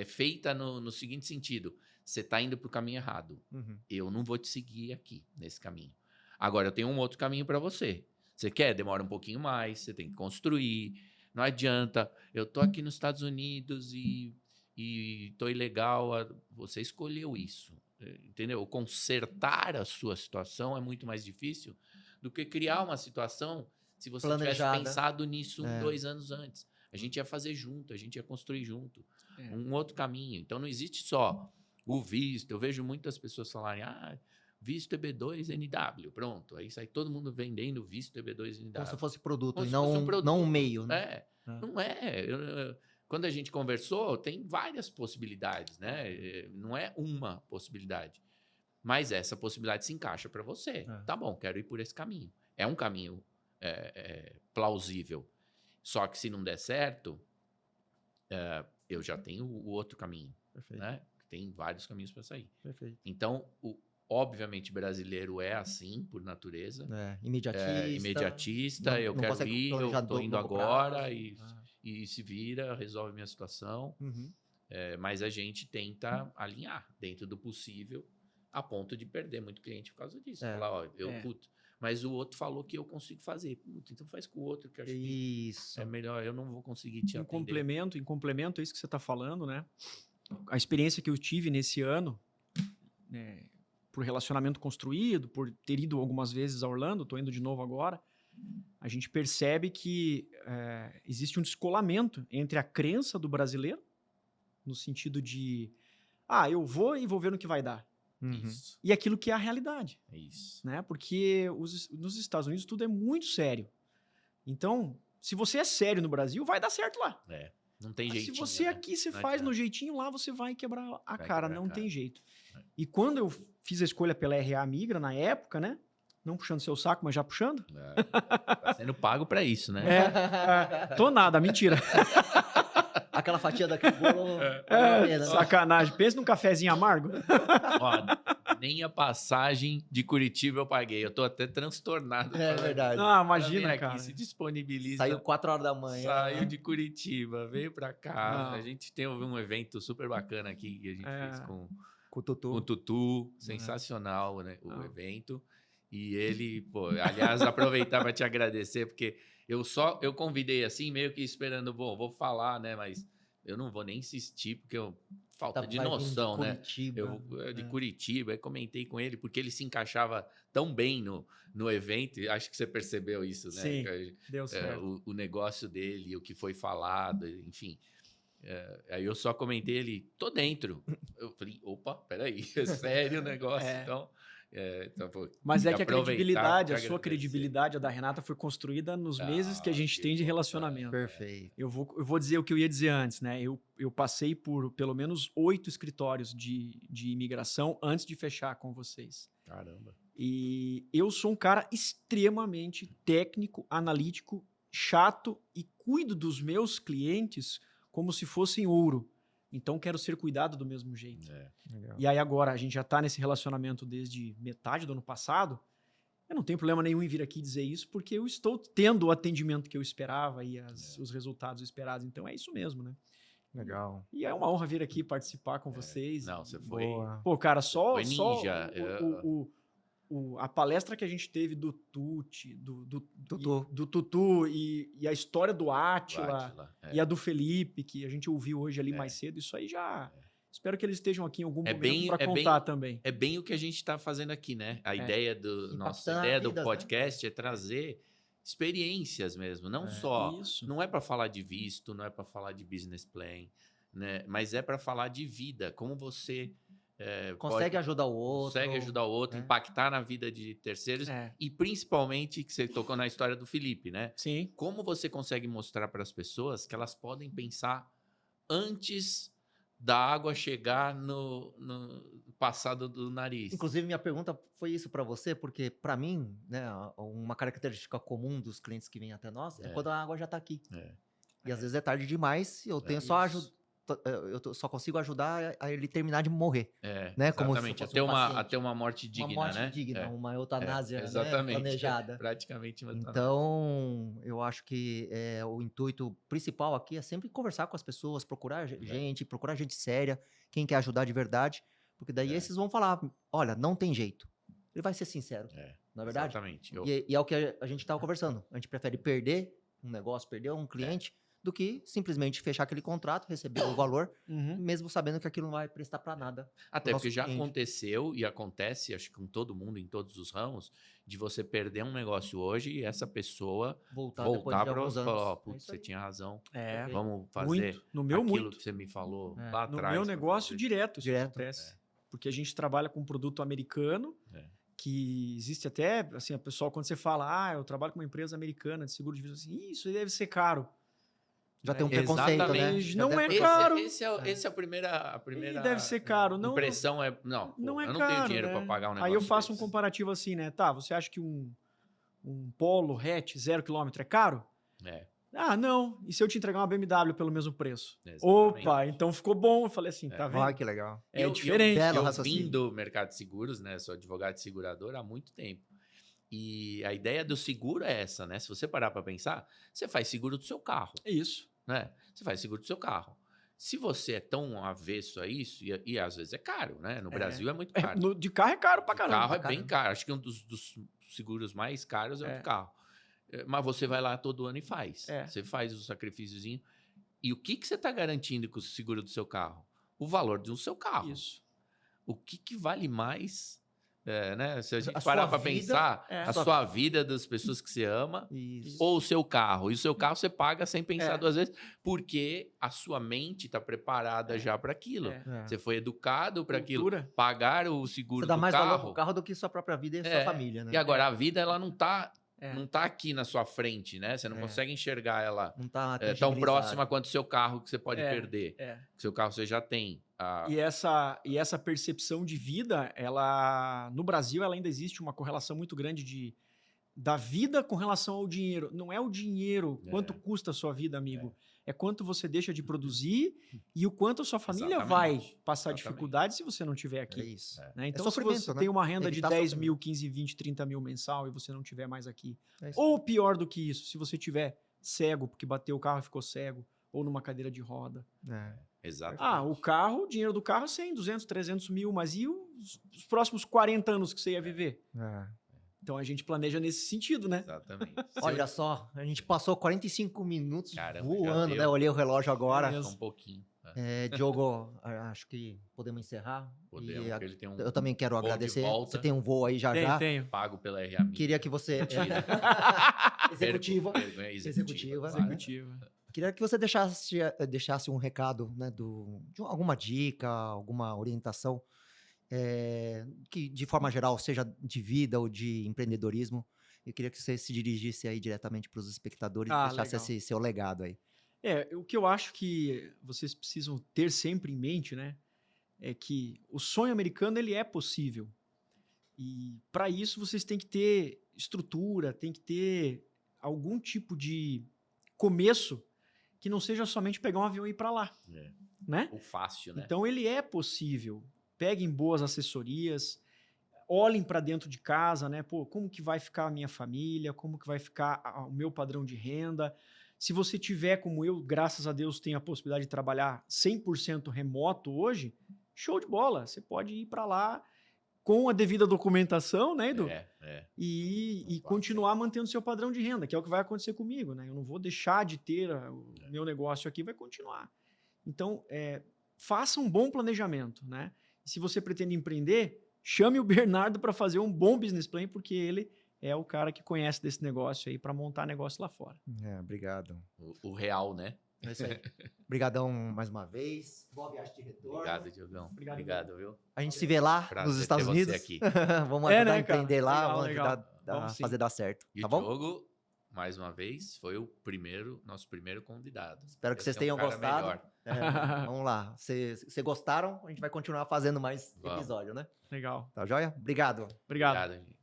feita no seguinte sentido: você está indo para o caminho errado. Eu não vou te seguir aqui, nesse caminho. Agora, eu tenho um outro caminho para você. Você quer? Demora um pouquinho mais, você tem que construir. Não adianta, eu estou aqui nos Estados Unidos e estou ilegal. Você escolheu isso, entendeu? Consertar a sua situação é muito mais difícil do que criar uma situação se você tivesse pensado nisso 2 anos antes. A gente ia fazer junto, a gente ia construir junto. Um outro caminho. Então, não existe só o visto. Eu vejo muitas pessoas falarem, visto EB2 NW. Pronto, aí sai todo mundo vendendo visto EB2 NW. Como se fosse produto, Como e se fosse um produto. não um meio. Né? Não é. Quando a gente conversou, tem várias possibilidades, né? Não é uma possibilidade. Mas essa possibilidade se encaixa para você. Tá bom, quero ir por esse caminho. É um caminho plausível. Só que se não der certo, eu já tenho o outro caminho. Perfeito. Né? Tem vários caminhos para sair. Perfeito. Então, obviamente, brasileiro é assim, por natureza. Imediatista. Eu quero ir, eu estou indo agora e se vira, resolve minha situação. Mas a gente tenta alinhar dentro do possível, a ponto de perder muito cliente por causa disso. Falar, mas o outro falou que eu consigo fazer. Então faz com o outro, que eu acho que é melhor, eu não vou conseguir te atender. Em complemento a isso que você está falando, né? A experiência que eu tive nesse ano, por relacionamento construído, por ter ido algumas vezes a Orlando, estou indo de novo agora, a gente percebe que existe um descolamento entre a crença do brasileiro, no sentido de, eu vou e vou ver no que vai dar. E aquilo que é a realidade. Né? Porque nos Estados Unidos tudo é muito sério. Então, se você é sério no Brasil, vai dar certo lá. Não tem jeitinho. Se você aqui se faz no jeitinho, lá você vai quebrar a cara. Não tem jeito. E quando eu fiz a escolha pela RA Migra, na época, né? Não puxando seu saco, mas já puxando. Tá sendo pago para isso, né? Tô nada, mentira. aquela fatia daquele bolo. Vale a pena, né? Sacanagem. Pensa num cafezinho amargo. Ó, nem a passagem de Curitiba eu paguei. Eu tô até transtornado. É falando. verdade. Ah, Ela vem imagina, aqui, cara. se disponibiliza. Saiu 4 horas da manhã. Saiu de Curitiba, veio pra cá. Não. A gente teve um evento super bacana aqui que a gente fez com Com o Tutu. o Tutu. Sensacional, né? O evento. E ele, pô, aliás, aproveitar para te agradecer, porque eu convidei assim, meio que esperando, bom, vou falar, né? Mas eu não vou nem insistir, porque falta de Vai vir noção, né? Curitiba. Eu de Curitiba, aí comentei com ele, porque ele se encaixava tão bem no evento, e acho que você percebeu isso, né? Sim, Que, deu certo. o negócio dele, o que foi falado, enfim. Aí eu só comentei ele, tô dentro. Eu falei, opa, peraí, é sério o negócio, então... então, pô, Mas é que a aproveitar credibilidade, pra a sua agradecer. credibilidade, a da Renata, foi construída nos meses que a gente tem de relacionamento. Perfeito. Eu vou dizer o que eu ia dizer antes, né? Eu passei por pelo menos 8 escritórios de imigração antes de fechar com vocês. Caramba. E eu sou um cara extremamente técnico, analítico, chato e cuido dos meus clientes como se fossem ouro. Então quero ser cuidado do mesmo jeito. Legal. E aí agora a gente já está nesse relacionamento desde metade do ano passado. Eu não tenho problema nenhum em vir aqui dizer isso, porque eu estou tendo o atendimento que eu esperava e os resultados esperados. Então é isso mesmo, né? Legal. E é uma honra vir aqui participar com vocês. Não, você foi... Boa. Pô, cara, Foi ninja. a palestra que a gente teve do Tuti, do Tutu. do Tutu e a história do Átila Átila, e a do Felipe, que a gente ouviu hoje ali mais cedo, isso aí já... Espero que eles estejam aqui em algum momento para contar também. É bem o que a gente está fazendo aqui, né? A ideia do nossa Impactar ideia do vidas, podcast é trazer experiências mesmo, não só, Isso. não é para falar de visto, não é para falar de business plan, né? Mas é para falar de vida, como você Consegue ajudar o outro. consegue ajudar o outro, né? impactar na vida de terceiros e principalmente que você tocou na história do Felipe, né? Sim. Como você consegue mostrar para as pessoas que elas podem pensar antes da água chegar no passado do nariz. Inclusive, minha pergunta foi isso para você, porque para mim, né, uma característica comum dos clientes que vêm até nós é quando a água já está aqui. E às vezes é tarde demais, eu tenho eu só consigo ajudar a ele terminar de morrer. Né? Exatamente, Como até uma morte digna, uma morte né? digna, uma eutanásia, né, exatamente, planejada. praticamente uma eutanásia. Então, eu acho que o intuito principal aqui é sempre conversar com as pessoas, procurar gente séria, quem quer ajudar de verdade, porque daí esses vão falar, olha, não tem jeito. Ele vai ser sincero, não é verdade? Exatamente. E é o que a gente estava conversando. A gente prefere perder um negócio, perder um cliente, do que simplesmente fechar aquele contrato, receber o valor, mesmo sabendo que aquilo não vai prestar para nada. Até porque já aconteceu e acontece, acho que com todo mundo, em todos os ramos, de você perder um negócio hoje e essa pessoa voltar para os falar, putz, você tinha razão, vamos fazer muito. No meu, aquilo muito. que você me falou lá atrás. No meu negócio, direto isso Direto. acontece. Porque a gente trabalha com um produto americano, que existe até, assim, a pessoa, quando você fala, eu trabalho com uma empresa americana de seguro de vida, assim, isso deve ser caro. Já tem um preconceito, exatamente. né? Não é caro. Essa é a primeira E deve ser caro. Não, impressão não é eu não caro, tenho dinheiro né? para pagar um negócio Aí eu faço um desse. comparativo assim, né? Tá, você acha que um Polo hatch 0 km é caro? Ah, não. E se eu te entregar uma BMW pelo mesmo preço? Exatamente. Opa, então ficou bom. Eu falei assim, tá vendo? Ah, que legal. É diferente. Eu vim do mercado de seguros, né? Sou advogado de seguradora há muito tempo. E a ideia do seguro é essa, né? Se você parar para pensar, você faz seguro do seu carro. É isso. Né? Você faz seguro do seu carro. Se você é tão avesso a isso, e às vezes é caro, né? No Brasil é muito caro. De carro é caro pra caramba. O carro é bem caro. Acho que um dos seguros mais caros é o do carro. Mas você vai lá todo ano e faz. Você faz o sacrifíciozinho. E o que você está garantindo com o seguro do seu carro? O valor do seu carro. Isso. O que vale mais... né? Se a gente A parar sua para vida, pensar, a sua vida das pessoas que você ama, ou o seu carro. E o seu carro você paga sem pensar duas vezes, porque a sua mente está preparada já para aquilo. Você foi educado para aquilo. Pagar o seguro do carro. Você dá mais valor pro carro do que sua própria vida e sua família, né? E agora, a vida, ela não tá aqui na sua frente, né? Você não consegue enxergar ela não tá tão próxima quanto o seu carro que você pode perder. O seu carro você já tem. E essa percepção de vida, ela no Brasil ela ainda existe uma correlação muito grande da vida com relação ao dinheiro. Não é o dinheiro, quanto custa a sua vida, amigo. é quanto você deixa de produzir e o quanto a sua família vai Exatamente, passar exatamente. dificuldade se você não tiver É aqui. isso. Né? Então, se sofrimento, você né? tem uma renda Evitar de 10 sofrimento. mil, 15, 20, 30 mil mensal e você não tiver mais aqui. É isso. Ou pior do que isso, se você tiver cego, porque bateu o carro e ficou cego, ou numa cadeira de roda. É. Exatamente. Ah, o dinheiro do carro é 100, 200, 300 mil, mas e os próximos 40 anos que você ia viver? É. Então a gente planeja nesse sentido, né? Exatamente. Olha só, a gente passou 45 minutos Caramba, já voando, deu. né? Olhei o relógio agora. Beleza. Só um pouquinho. Diogo, acho que podemos encerrar. Podemos, E porque ele tem um eu também quero voo de agradecer. volta. Você tem um voo aí já. Tenho. pago pela RA. Queria que você. Executiva. Vergonha Executiva. claro. Executiva. Queria que você deixasse um recado, né, de alguma dica, alguma orientação, que de forma geral, seja de vida ou de empreendedorismo. Eu queria que você se dirigisse aí diretamente para os espectadores e deixasse Legal. esse seu legado aí. O que eu acho que vocês precisam ter sempre em mente, né, é que o sonho americano ele é possível. E para isso vocês têm que ter estrutura, tem que ter algum tipo de começo que não seja somente pegar um avião e ir para lá, É. né? O fácil, né? Então ele é possível. Peguem boas assessorias, olhem para dentro de casa, né? Pô, como que vai ficar a minha família? Como que vai ficar o meu padrão de renda? Se você tiver, como eu, graças a Deus, tenho a possibilidade de trabalhar 100% remoto hoje, show de bola. Você pode ir para lá com a devida documentação, né, Edu? E continuar mantendo seu padrão de renda, que é o que vai acontecer comigo, né? Eu não vou deixar de ter o meu negócio aqui, vai continuar. Então, faça um bom planejamento, né? E se você pretende empreender, chame o Bernardo para fazer um bom business plan, porque ele é o cara que conhece desse negócio aí para montar negócio lá fora. Obrigado. O real, né? É isso aí. Obrigadão mais uma vez. Boa viagem de retorno. Obrigado, Diogão. Obrigado, viu? A gente se vê lá Prazer nos ter Estados você Unidos. aqui. Vamos ajudar a né, cara? empreender lá, vamos Legal. ajudar a Vamos sim. fazer dar certo. E Tá o bom? Diogo, mais uma vez, foi nosso primeiro convidado. Espero que Esse vocês é um tenham cara gostado. melhor. Vamos lá. Se gostaram, a gente vai continuar fazendo mais Vamos. episódio, né? Legal. Tá joia? Obrigado. Obrigado. Obrigado, gente.